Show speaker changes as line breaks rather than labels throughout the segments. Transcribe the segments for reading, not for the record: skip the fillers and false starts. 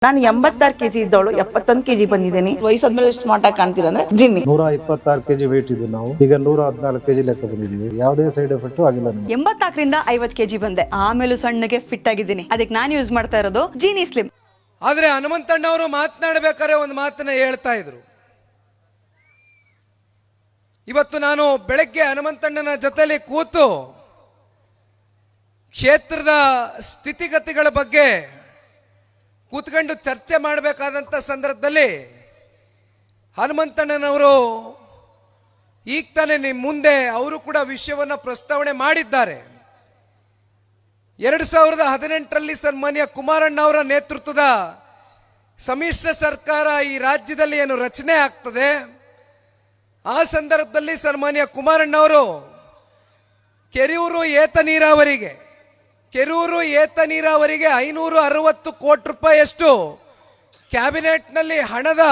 ನಾನು 86 kg ಇದ್ದವಳು 71 kg ಬಂದಿದ್ದೀನಿ. ವಯಸ್ಸಾದ್ಮೇಲೆ smart ಆಗಿ ಕಾಣ್ತೀರಾ ಅಂದ್ರೆ ಜಿನ್ನಿ.
126 kg ವೇಟ್ ಇದ್ದು ನಾವು ಈಗ 114 kg ಲೆಕ್ಕ ಬಂದಿದ್ದೀವಿ. ಯಾವುದೇ ಸೈಡ್ ಎಫೆಕ್ಟ್ ಆಗಿಲ್ಲ ನಮಗೆ.
84ರಿಂದ 50 kg ಬಂದೆ. ಆಮೇಲೆ ಸಣ್ಣಗೆ ಫಿಟ್ ಆಗಿದ್ದೀನಿ. ಅದಕ್ಕೆ ನಾನು ಯೂಸ್ ಮಾಡ್ತಾ ಇರೋದು ಜೀನಿ ಸ್ಲಿಮ್.
ಆದ್ರೆ ಹನುಮಂತಣ್ಣ ಅವರು ಮಾತನಾಡಬೇಕಾದ್ರೆ ಒಂದು ಮಾತನ್ನ ಹೇಳ್ತಾ ಇದ್ರು. ಇವತ್ತು ನಾನು ಬೆಳಗ್ಗೆ ಹನುಮಂತಣ್ಣನ ಜೊತೆಲಿ ಕೂತು ಕ್ಷೇತ್ರದ ಸ್ಥಿತಿಗತಿಗಳ ಬಗ್ಗೆ ಕೂತ್ಕೊಂಡು ಚರ್ಚೆ ಮಾಡಬೇಕಾದಂಥ ಸಂದರ್ಭದಲ್ಲಿ ಹನುಮಂತಣ್ಣನವರು ಈಗ ತಾನೇ ನಿಮ್ಮ ಮುಂದೆ ಅವರು ಕೂಡ ವಿಷಯವನ್ನು ಪ್ರಸ್ತಾವನೆ ಮಾಡಿದ್ದಾರೆ. 2018ರಲ್ಲಿ ಸನ್ಮಾನ್ಯ ಕುಮಾರಣ್ಣ ಅವರ ನೇತೃತ್ವದ ಸಮ್ಮಿಶ್ರ ಸರ್ಕಾರ ಈ ರಾಜ್ಯದಲ್ಲಿ ಏನು ರಚನೆ ಆಗ್ತದೆ, ಆ ಸಂದರ್ಭದಲ್ಲಿ ಸನ್ಮಾನ್ಯ ಕುಮಾರಣ್ಣ ಅವರು ಕೆರೂರು ಏತ ನೀರಾವರಿಗೆ 560 ಕೋಟಿ ರೂಪಾಯಿಯಷ್ಟು ಕ್ಯಾಬಿನೆಟ್ನಲ್ಲಿ ಹಣದ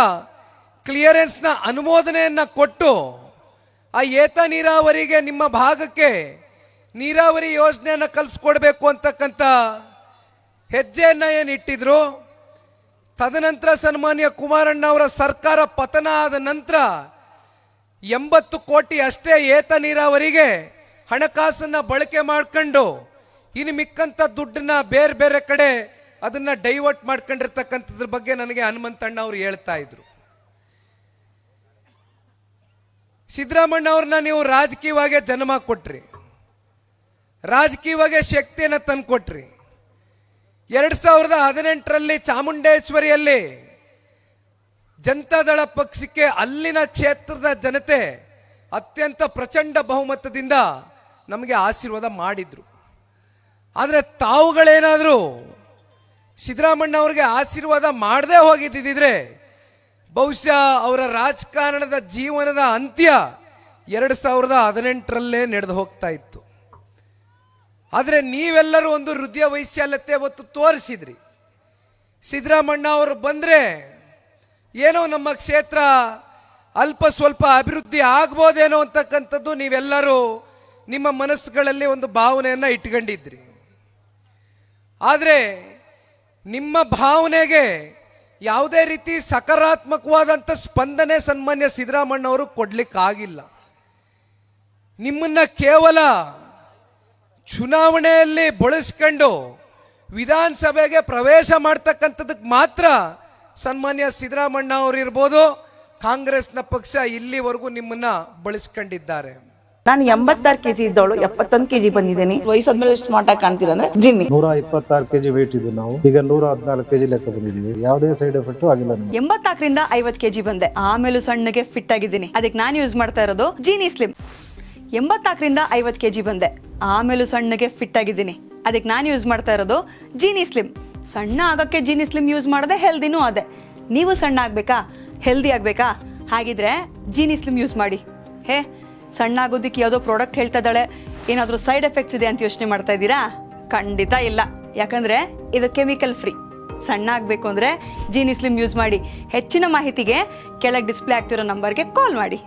ಕ್ಲಿಯರೆನ್ಸ್ನ ಅನುಮೋದನೆಯನ್ನು ಕೊಟ್ಟು ಆ ಏತ ನೀರಾವರಿಗೆ ನಿಮ್ಮ ಭಾಗಕ್ಕೆ ನೀರಾವರಿ ಯೋಜನೆಯನ್ನು ಕಲ್ಪಿಸ್ಕೊಡ್ಬೇಕು ಅಂತಕ್ಕಂಥ ಹೆಜ್ಜೆಯನ್ನು ಏನು ಇಟ್ಟಿದ್ರು. ತದನಂತರ ಸನ್ಮಾನ್ಯ ಕುಮಾರಣ್ಣ ಅವರ ಸರ್ಕಾರ ಪತನ ಆದ ನಂತರ 80 ಕೋಟಿ ಅಷ್ಟೇ ಏತ ನೀರಾವರಿಗೆ ಹಣಕಾಸನ್ನ ಬಳಕೆ ಮಾಡ್ಕೊಂಡು ಇನ್ನು ಮಿಕ್ಕಂತ ದುಡ್ಡನ್ನ ಬೇರೆ ಬೇರೆ ಕಡೆ ಅದನ್ನ ಡೈವರ್ಟ್ ಮಾಡ್ಕೊಂಡಿರ್ತಕ್ಕಂಥದ್ರ ಬಗ್ಗೆ ನನಗೆ ಹನುಮಂತಣ್ಣ ಅವರು ಹೇಳ್ತಾ ಇದ್ರು. ಸಿದ್ದರಾಮಣ್ಣ ಅವ್ರನ್ನ ನೀವು ರಾಜಕೀಯವಾಗಿ ಜನ್ಮ ಕೊಟ್ರಿ, ರಾಜಕೀಯವಾಗಿ ಶಕ್ತಿಯನ್ನು ತಂದುಕೊಟ್ರಿ. 2018ರಲ್ಲಿ ಚಾಮುಂಡೇಶ್ವರಿಯಲ್ಲಿ ಜನತಾದಳ ಪಕ್ಷಕ್ಕೆ ಅಲ್ಲಿನ ಕ್ಷೇತ್ರದ ಜನತೆ ಅತ್ಯಂತ ಪ್ರಚಂಡ ಬಹುಮತದಿಂದ ನಮಗೆ ಆಶೀರ್ವಾದ ಮಾಡಿದ್ರು. ಆದರೆ ತಾವುಗಳೇನಾದರೂ ಸಿದ್ದರಾಮಣ್ಣ ಅವ್ರಿಗೆ ಆಶೀರ್ವಾದ ಮಾಡದೆ ಹೋಗಿದ್ದಿದ್ರೆ ಬಹುಶಃ ಅವರ ರಾಜಕಾರಣದ ಜೀವನದ ಅಂತ್ಯ 2018ರಲ್ಲೇ ನಡೆದು ಹೋಗ್ತಾ ಇತ್ತು. ಆದರೆ ನೀವೆಲ್ಲರೂ ಒಂದು ಹೃದಯ ವೈಶಾಲ್ಯತೆ ಹೊತ್ತು ತೋರಿಸಿದ್ರಿ. ಸಿದ್ದರಾಮಣ್ಣ ಅವರು ಬಂದರೆ ಏನೋ ನಮ್ಮ ಕ್ಷೇತ್ರ ಅಲ್ಪ ಸ್ವಲ್ಪ ಅಭಿವೃದ್ಧಿ ಆಗ್ಬೋದೇನೋ ಅಂತಕ್ಕಂಥದ್ದು ನೀವೆಲ್ಲರೂ ನಿಮ್ಮ ಮನಸ್ಸುಗಳಲ್ಲಿ ಒಂದು ಭಾವನೆಯನ್ನು ಇಟ್ಕೊಂಡಿದ್ರಿ. ಆದರೆ ನಿಮ್ಮ ಭಾವನೆಗೆ ಯಾವುದೇ ರೀತಿ ಸಕಾರಾತ್ಮಕವಾದಂಥ ಸ್ಪಂದನೆ ಸನ್ಮಾನ್ಯ ಸಿದ್ದರಾಮಣ್ಣ ಅವರು ಕೊಡ್ಲಿಕ್ಕಾಗಿಲ್ಲ. ನಿಮ್ಮನ್ನ ಕೇವಲ ಚುನಾವಣೆಯಲ್ಲಿ ಬಳಸ್ಕೊಂಡು ವಿಧಾನಸಭೆಗೆ ಪ್ರವೇಶ ಮಾಡ್ತಕ್ಕಂಥದಕ್ಕೆ ಮಾತ್ರ ಸನ್ಮಾನ್ಯ ಸಿದ್ದರಾಮಣ್ಣ ಅವರು ಇರ್ಬೋದು, ಕಾಂಗ್ರೆಸ್ನ ಪಕ್ಷ ಇಲ್ಲಿವರೆಗೂ ನಿಮ್ಮನ್ನ ಬಳಸ್ಕೊಂಡಿದ್ದಾರೆ.
ನಾನು 86 kg ಇದ್ದವಳು 71 kg ಬಂದಿದ್ದೀನಿ. ವಯಸ್ಸಾದ್ಮೇಲೆ ಸ್ಮಾರ್ಟ್ ಆಗಿ ಕಾಣ್ತೀರಾ ಅಂದ್ರೆ ಜಿನ್ನಿ.
126 kg ವೇಟ್ ಇದ್ದು ನಾವು ಈಗ 114 kg ಲೆಕ್ಕ ಬಂದಿದ್ದೀವಿ. ಯಾವುದೇ ಸೈಡ್ ಎಫೆಕ್ಟ್ ಆಗಿಲ್ಲ ನಮಗೆ.
84ರಿಂದ 50 kg ಬಂದೆ. ಆಮೇಲೆ ಸಣ್ಣಗೆ ಫಿಟ್ ಆಗಿದ್ದೀನಿ. ಅದಕ್ಕೆ ನಾನು ಯೂಸ್ ಮಾಡ್ತಾ ಇರೋದು ಜೀನಿ ಸ್ಲಿಮ್. 84ರಿಂದ 50 kg ಬಂದೆ. ಆಮೇಲೆ ಸಣ್ಣಗೆ ಫಿಟ್ ಆಗಿದ್ದೀನಿ. ಅದಕ್ಕೆ ನಾನು ಯೂಸ್ ಮಾಡ್ತಾ ಇರೋದು ಜೀನಿ ಸ್ಲಿಮ್. ಸಣ್ಣ ಆಗಕ್ಕೆ ಜೀನಿ ಸ್ಲಿಮ್ ಯೂಸ್ ಮಾಡದೆ ಹೆಲ್ದಿನೂ ಅದೇ. ನೀವು ಸಣ್ಣ ಆಗ್ಬೇಕಾ, ಹೆಲ್ದಿ ಆಗ್ಬೇಕಾ? ಹಾಗಿದ್ರೆ ಜೀನಿ ಸ್ಲಿಮ್ ಯೂಸ್ ಮಾಡಿ. ಸಣ್ಣ ಆಗೋದಕ್ಕೆ ಯಾವುದೋ ಪ್ರಾಡಕ್ಟ್ ಹೇಳ್ತಾ ಇದ್ದಾಳೆ, ಏನಾದರೂ ಸೈಡ್ ಎಫೆಕ್ಟ್ಸ್ ಇದೆ ಅಂತ ಯೋಚನೆ ಮಾಡ್ತಾ ಇದ್ದೀರಾ? ಖಂಡಿತ ಇಲ್ಲ. ಯಾಕಂದ್ರೆ ಇದು ಕೆಮಿಕಲ್ ಫ್ರೀ. ಸಣ್ಣ ಆಗಬೇಕು ಅಂದರೆ ಜೀನಿ ಸ್ಲಿಮ್ ಯೂಸ್ ಮಾಡಿ. ಹೆಚ್ಚಿನ ಮಾಹಿತಿಗೆ ಕೆಳಗೆ ಡಿಸ್ಪ್ಲೇ ಆಗ್ತಿರೋ ನಂಬರ್ಗೆ ಕಾಲ್ ಮಾಡಿ.